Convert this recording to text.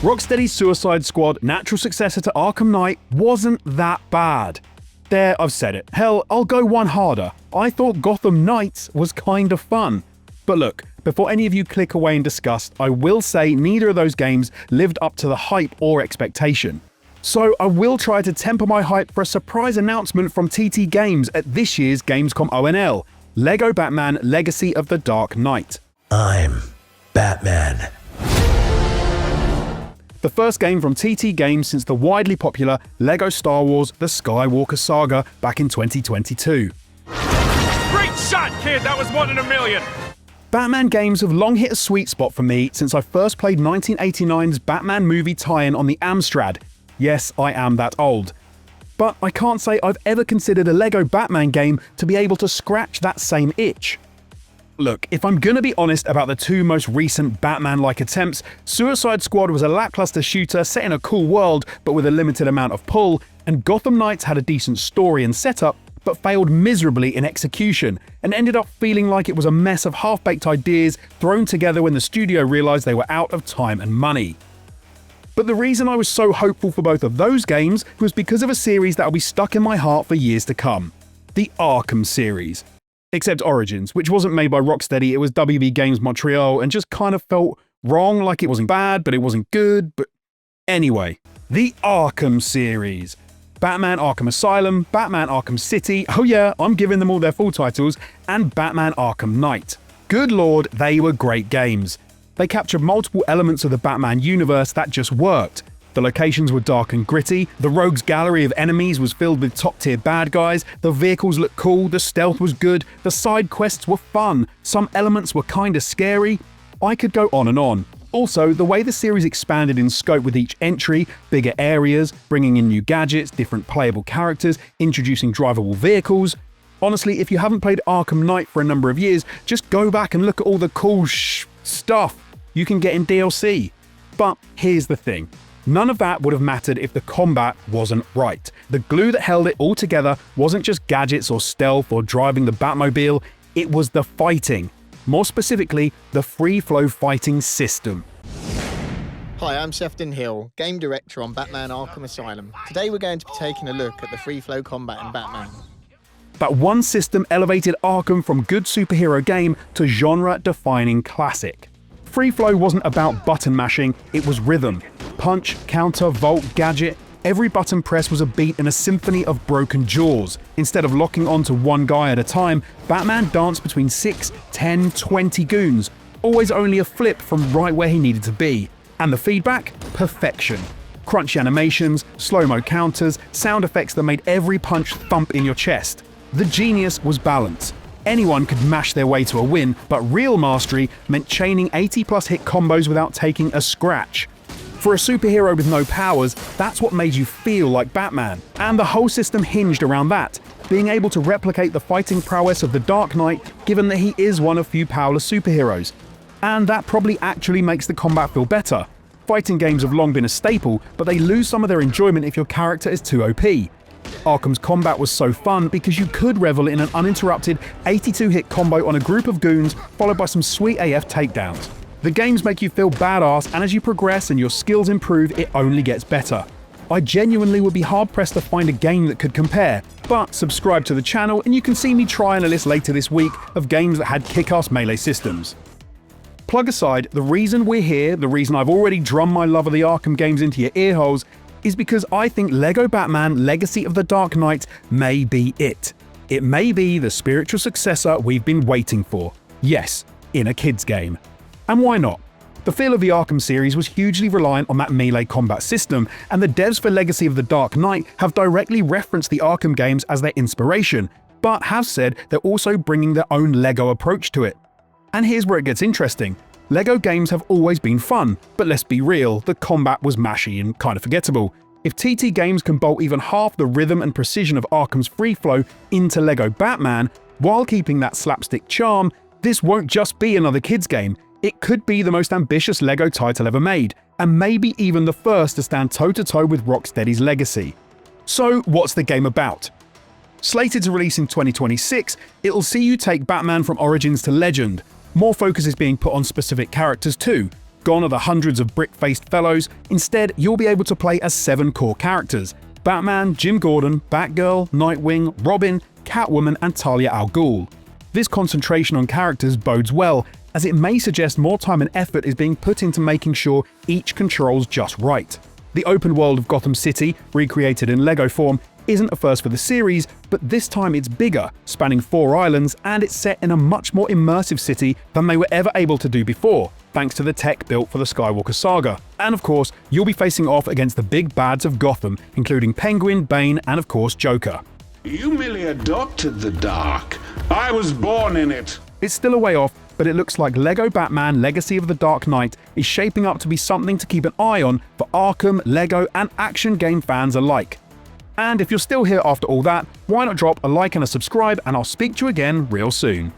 Rocksteady's Suicide Squad, natural successor to Arkham Knight, wasn't that bad. There, I've said it. Hell, I'll go one harder. I thought Gotham Knights was kind of fun. But look, before any of you click away in disgust, I will say neither of those games lived up to the hype or expectation. So I will try to temper my hype for a surprise announcement from TT Games at this year's Gamescom ONL, LEGO Batman Legacy of the Dark Knight. I'm Batman. The first game from TT Games since the widely popular LEGO Star Wars The Skywalker Saga back in 2022. Great shot, kid! That was 1 in a million! Batman games have long hit a sweet spot for me since I first played 1989's Batman movie tie-in on the Amstrad. Yes, I am that old. But I can't say I've ever considered a LEGO Batman game to be able to scratch that same itch. Look, if I'm gonna be honest about the two most recent Batman-like attempts, Suicide Squad was a lackluster shooter set in a cool world but with a limited amount of pull, and Gotham Knights had a decent story and setup but failed miserably in execution, and ended up feeling like it was a mess of half-baked ideas thrown together when the studio realised they were out of time and money. But the reason I was so hopeful for both of those games was because of a series that will be stuck in my heart for years to come. The Arkham series. Except Origins, which wasn't made by Rocksteady, it was WB Games Montreal, and just kind of felt wrong, like it wasn't bad, but it wasn't good, but... Anyway, the Arkham series. Batman Arkham Asylum, Batman Arkham City, oh yeah, I'm giving them all their full titles, and Batman Arkham Knight. Good lord, they were great games. They captured multiple elements of the Batman universe that just worked. The locations were dark and gritty, the rogues gallery of enemies was filled with top-tier bad guys, the vehicles looked cool, the stealth was good, the side quests were fun, some elements were kinda scary. I could go on and on. Also, the way the series expanded in scope with each entry, bigger areas, bringing in new gadgets, different playable characters, introducing drivable vehicles. Honestly, if you haven't played Arkham Knight for a number of years, just go back and look at all the cool stuff you can get in DLC. But here's the thing. None of that would have mattered if the combat wasn't right. The glue that held it all together wasn't just gadgets or stealth or driving the Batmobile, it was the fighting. More specifically, the free-flow fighting system. Hi, I'm Sefton Hill, Game Director on Batman Arkham Asylum. Today we're going to be taking a look at the free-flow combat in Batman. That one system elevated Arkham from good superhero game to genre-defining classic. Free flow wasn't about button mashing, it was rhythm. Punch, counter, vault, gadget. Every button press was a beat in a symphony of broken jaws. Instead of locking onto one guy at a time, Batman danced between 6, 10, 20 goons, always only a flip from right where he needed to be. And the feedback? Perfection. Crunchy animations, slow-mo counters, sound effects that made every punch thump in your chest. The genius was balance. Anyone could mash their way to a win, but real mastery meant chaining 80+ hit combos without taking a scratch. For a superhero with no powers, that's what made you feel like Batman. And the whole system hinged around that, being able to replicate the fighting prowess of the Dark Knight, given that he is one of few powerless superheroes. And that probably actually makes the combat feel better. Fighting games have long been a staple, but they lose some of their enjoyment if your character is too OP. Arkham's combat was so fun because you could revel in an uninterrupted 82-hit combo on a group of goons, followed by some sweet AF takedowns. The games make you feel badass, and as you progress and your skills improve, it only gets better. I genuinely would be hard-pressed to find a game that could compare, but subscribe to the channel and you can see me trying a list later this week of games that had kick-ass melee systems. Plug aside, the reason we're here, the reason I've already drummed my love of the Arkham games into your earholes, is because I think LEGO Batman Legacy of the Dark Knight may be it. It may be the spiritual successor we've been waiting for. Yes, in a kid's game. And why not? The feel of the Arkham series was hugely reliant on that melee combat system, and the devs for Legacy of the Dark Knight have directly referenced the Arkham games as their inspiration, but have said they're also bringing their own LEGO approach to it. And here's where it gets interesting. LEGO games have always been fun, but let's be real, the combat was mashy and kind of forgettable. If TT Games can bolt even half the rhythm and precision of Arkham's free flow into LEGO Batman, while keeping that slapstick charm, this won't just be another kids game. It could be the most ambitious LEGO title ever made, and maybe even the first to stand toe-to-toe with Rocksteady's legacy. So what's the game about? Slated to release in 2026, it'll see you take Batman from Origins to Legend. More focus is being put on specific characters too. Gone are the hundreds of brick-faced fellows. Instead, you'll be able to play as 7 core characters: Batman, Jim Gordon, Batgirl, Nightwing, Robin, Catwoman, and Talia al Ghul. This concentration on characters bodes well, as it may suggest more time and effort is being put into making sure each controls just right. The open world of Gotham City, recreated in LEGO form, isn't a first for the series, but this time it's bigger, spanning 4 islands, and it's set in a much more immersive city than they were ever able to do before, thanks to the tech built for the Skywalker Saga. And of course, you'll be facing off against the big bads of Gotham, including Penguin, Bane, and of course Joker. You merely adopted the dark. I was born in it. It's still a way off, but it looks like LEGO Batman Legacy of the Dark Knight is shaping up to be something to keep an eye on for Arkham, LEGO, and action game fans alike. And if you're still here after all that, why not drop a like and a subscribe, and I'll speak to you again real soon.